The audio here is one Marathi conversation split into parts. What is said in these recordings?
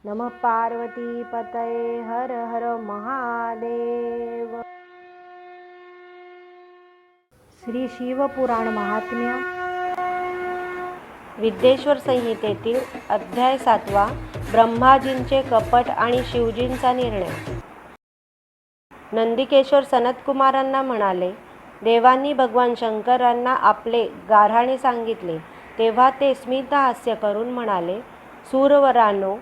नमः पार्वती पतये हर हर महादेव। श्री शिवपुराण महात्म्य विद्येश्वर संहितेतील अध्याय 7 ब्रह्माजींचे कपट आणि शिवजींचा निर्णय। नंदिकेश्वर सनतकुमारांना म्हणाले, देवांनी भगवान शंकरांना आपले गाऱ्हाणे सांगितले तेव्हा ते स्मितहास्य करून म्हणाले, सूरवरांनो,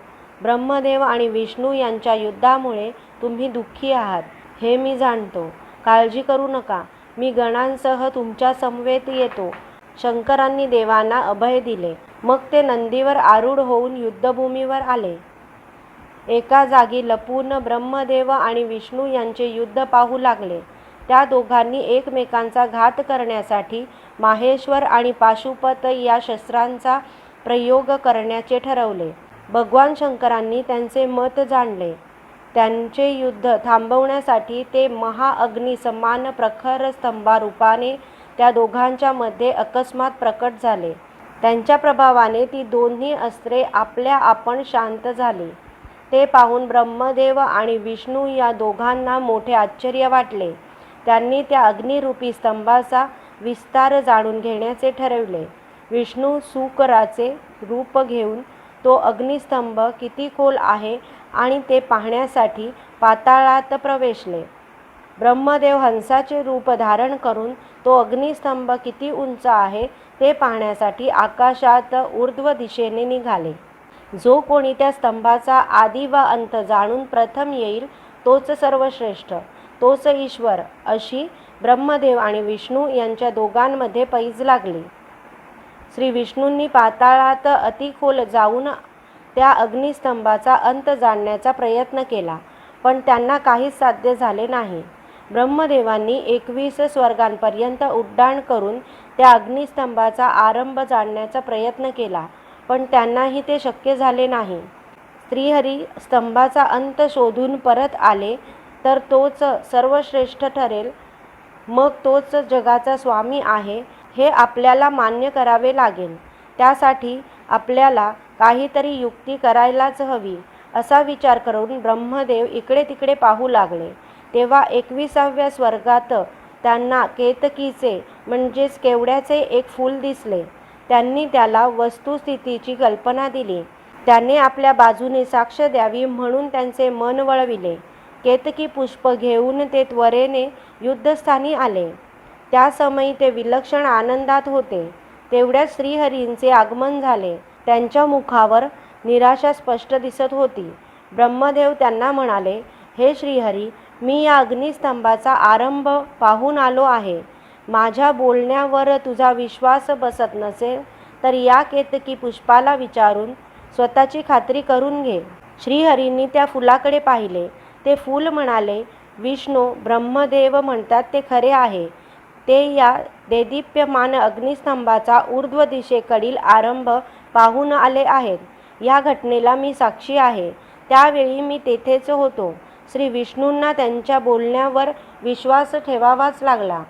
ब्रह्मदेव आणि विष्णू यांच्या युद्धामुळे तुम्ही दुःखी आहात हे मी जाणतो। काळजी करू नका, मी गणांसह तुमच्या समवेत येतो। शंकरांनी देवांना अभय दिले। मग ते नंदीवर आरूढ होऊन युद्धभूमीवर आले। एका जागी लपून ब्रह्मदेव आणि विष्णू यांचे युद्ध पाहू लागले। त्या दोघांनी एकमेकांचा घात करण्यासाठी माहेश्वर आणि पाशुपत या शस्त्रांचा प्रयोग करण्याचे ठरवले। भगवान शंकरांनी त्यांचे मत जाणले। त्यांचे युद्ध थांबवण्यासाठी ते महाअग्नी समान प्रखर स्तंभारूपाने त्या दोघांच्या मध्ये अकस्मात प्रकट झाले। त्यांच्या प्रभावाने ती दोन्ही अस्त्रे आपल्या आपण शांत झाली। ते पाहून ब्रह्मदेव आणि विष्णू या दोघांना मोठे आश्चर्य वाटले। त्यांनी त्या अग्निरूपी स्तंभाचा विस्तार जाणून घेण्याचे ठरवले। विष्णू सूकराचे रूप घेऊन तो अग्निस्तंभ किती खोल आहे आणि ते पाहण्यासाठी पाताळात प्रवेशले। ब्रह्मदेव हंसाचे रूप धारण करून तो अग्निस्तंभ किती उंच आहे ते पाहण्यासाठी आकाशात ऊर्ध्व दिशेने निघाले। जो कोणी त्या स्तंभाचा आदी व अंत जाणून प्रथम येईल तोच सर्वश्रेष्ठ, तोच ईश्वर, अशी ब्रह्मदेव आणि विष्णू यांच्या दोघांमध्ये पैज लागली। श्री विष्णूंनी पाताळात अतिखोल जाऊन त्या अग्निस्तंभाचा अंत जाणण्याचा प्रयत्न केला, पण त्यांना काहीच साध्य झाले नाही। ब्रह्मदेवांनी 21 स्वर्गांपर्यंत उड्डाण करून त्या अग्निस्तंभाचा आरंभ जाणण्याचा प्रयत्न केला, पण त्यांनाही ते शक्य झाले नाही। श्रीहरी स्तंभाचा अंत शोधून परत आले तर तोच सर्वश्रेष्ठ ठरेल, मग तोच जगाचा स्वामी आहे हे आपल्याला मान्य करावे लागेल। त्यासाठी आपल्याला काहीतरी युक्ती करायलाच हवी, असा विचार करून ब्रह्मदेव इकडे तिकडे पाहू लागले। तेव्हा 21व्या स्वर्गात त्यांना केतकीचे म्हणजेच केवड्याचे एक फूल दिसले। त्यांनी त्याला वस्तुस्थितीची कल्पना दिली। त्याने आपल्या बाजूने साक्ष द्यावी म्हणून त्यांचे मन वळविले। केतकी पुष्प घेऊन ते त्वरेने युद्धस्थानी आले। त्या समयी ते विलक्षण आनंदात होते। तेवढ्यात श्रीहरींचे आगमन झाले। त्यांच्या मुखावर निराशा स्पष्ट दिसत होती। ब्रह्मदेव त्यांना म्हणाले, हे श्रीहरी, मी या अग्निस्तंभाचा आरंभ पाहून आलो आहे। माझ्या बोलण्यावर तुझा विश्वास बसत नसेल तर या केतकी पुष्पाला विचारून स्वतःची खात्री करून घे। श्रीहरींनी त्या फुलाकडे पाहिले। ते फूल म्हणाले, विष्णू ब्रह्मदेव म्हणतात ते खरे आहे। ते या देदीप्यमान अग्निस्तंभाचा ऊर्ध्व दिशेकडील आरंभ पाहून आले आहेत। या घटनेला मी साक्षी आहे। त्यावेळी मी तेथेच होतो। श्री विष्णूंना त्यांच्या बोलण्यावर विश्वास ठेवावाच लागला।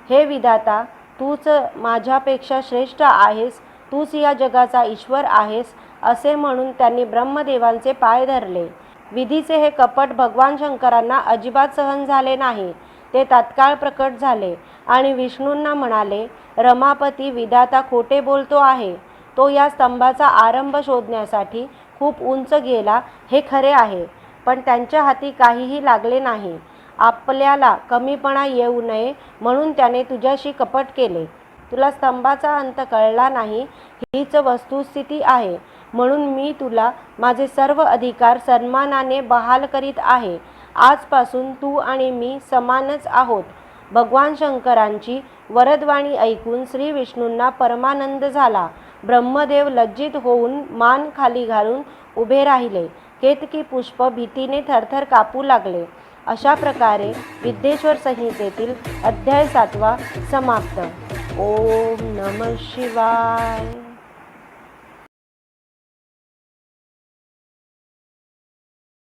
हे विधाता, तूच माझ्यापेक्षा श्रेष्ठ आहेस, तूच या जगाचा ईश्वर आहेस, असे म्हणून त्यांनी ब्रह्मदेवांचे पाय धरले। विधीचे हे कपट भगवान शंकरांना अजिबात सहन झाले नाही। ते तात्काळ प्रकट झाले आणि विष्णूंना म्हणाले, रमापती, विधाता खोटे बोलतो आहे। तो या स्तंभाचा आरंभ शोधण्यासाठी खूप उंच गेला हे खरे आहे, पण त्यांच्या हाती काहीही लागले नाही। आपल्याला कमीपणा येऊ नये म्हणून त्याने तुझ्याशी कपट केले। तुला स्तंभाचा अंत कळला नाही हीच वस्तुस्थिती आहे, म्हणून मी तुला माझे सर्व अधिकार सन्मानाने बहाल करीत आहे। आजपासून तू आणि मी समानच आहोत। भगवान शंकरांची वरदवाणी ऐकून श्री विष्णूंना परमानंद झाला। ब्रह्मदेव लज्जित होऊन मान खाली घालून उभे राहिले। केतकी पुष्प भीतीने थरथर कापू लागले। अशा प्रकारे विद्येश्वर संहितेतील अध्याय 7 समाप्त। ओम नमः शिवाय।